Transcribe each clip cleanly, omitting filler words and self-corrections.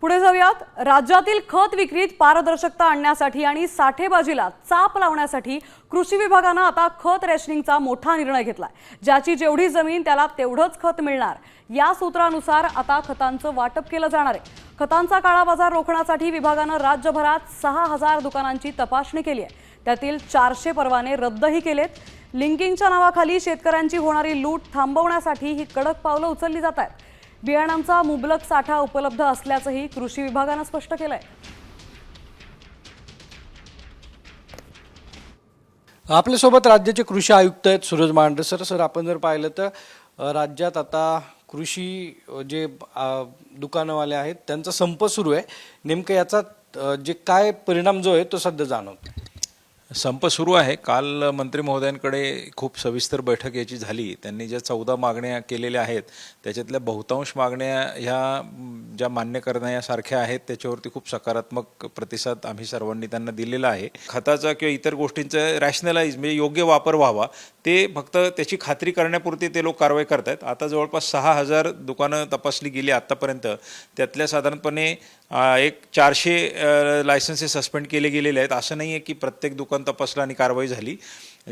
पुढे जाऊयात। राज्यातील खत विक्रीत पारदर्शकता आणण्यासाठी आणि साठेबाजीला चाप लावण्यासाठी कृषी विभागाने आता खत रेशनिंगचा मोठा निर्णय घेतलाय। ज्याची जेवढी जमीन त्याला तेवढंच खत मिळणार या सूत्रानुसार आता खतांचं वाटप केलं जाणार आहे। खतांचा काळा बाजार रोखण्यासाठी विभागाने राज्यभरात 6000 दुकानांची तपासणी केली आहे। त्यातील 400 परवाने रद्दही केलेत। लिंकिंगच्या नावाखाली शेतकऱ्यांची होणारी लूट थांबवण्यासाठी ही कडक पावलं उचलली जात आहेत। बियाणांचा मुबलक साठा उपलब्ध असल्याचंही कृषी विभागाने स्पष्ट केलंय। आपल्यासोबत राज्याचे कृषी आयुक्त आहेत सूरज मांढरे सर। आपण जर पाहिलं तर राज्यात आता कृषी जे दुकानवाले आहेत त्यांचा संप सुरू आहे। नेमकं याचा जे काय परिणाम जो आहे तो सध्या जाणवतो। संप सुरू आहे। काल मंत्री महोदयांकडे खूप सविस्तर बैठक याची झाली। त्यांनी ज्या 14 मागण्या केलेल्या आहेत त्याच्यातल्या बहुतांश मागण्या ह्या ज्या मान्य करण्यासारख्या आहेत त्याच्यावरती खूप सकारात्मक प्रतिसाद आम्ही सर्वांनी त्यांना दिलेला आहे। खताचा किंवा इतर गोष्टींचा रॅशनलाइज म्हणजे योग्य वापर व्हावा ते फक्त त्याची खात्री करण्यापुरती ते लोक कारवाई करतात। आता जवळपास 6000 दुकानं तपासली गेली आतापर्यंत। त्यातल्या साधारणपणे एक 400 लायसन्सेस सस्पेंड केले गेलेले आहेत। असं नाही आहे की प्रत्येक दुकान तपासलं आणि कारवाई झाली।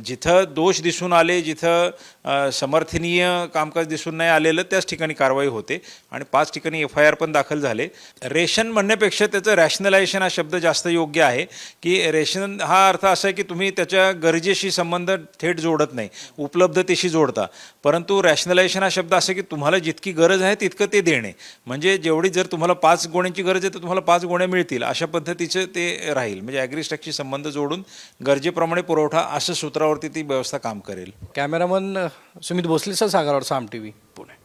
जिथं दोष दिसून आले, जिथं समर्थनीय कामकाज दिसून नाही आलेलं त्याच ठिकाणी कारवाई होते आणि 5 ठिकाणी FIR पण दाखल झाले। रेशन म्हणण्यापेक्षा त्याचं रॅशनलायझेशन हा शब्द जास्त योग्य आहे की रेशन हा अर्थ असा आहे की तुम्ही त्याच्या गरजेशी संबंध थेट जोडत नाही, उपलब्धतेशी जोडता। परंतु रॅशनलायझेशन हा शब्द असा की तुम्हाला जितकी गरज आहे तितकं ते देणे, म्हणजे जेवढी जर तुम्हाला 5 गोण्यांची गरज आहे तर तुम्हाला 5 गोण्या मिळतील अशा पद्धतीचं ते राहील। म्हणजे ॲग्रीस्टॅकशी संबंध जोडून गरजेप्रमाणे पुरवठा असं सूत्रावरती ती व्यवस्था काम करेल। कॅमेरामन सुमित भोसले सर, सागरवाड, साम TV, पुणे।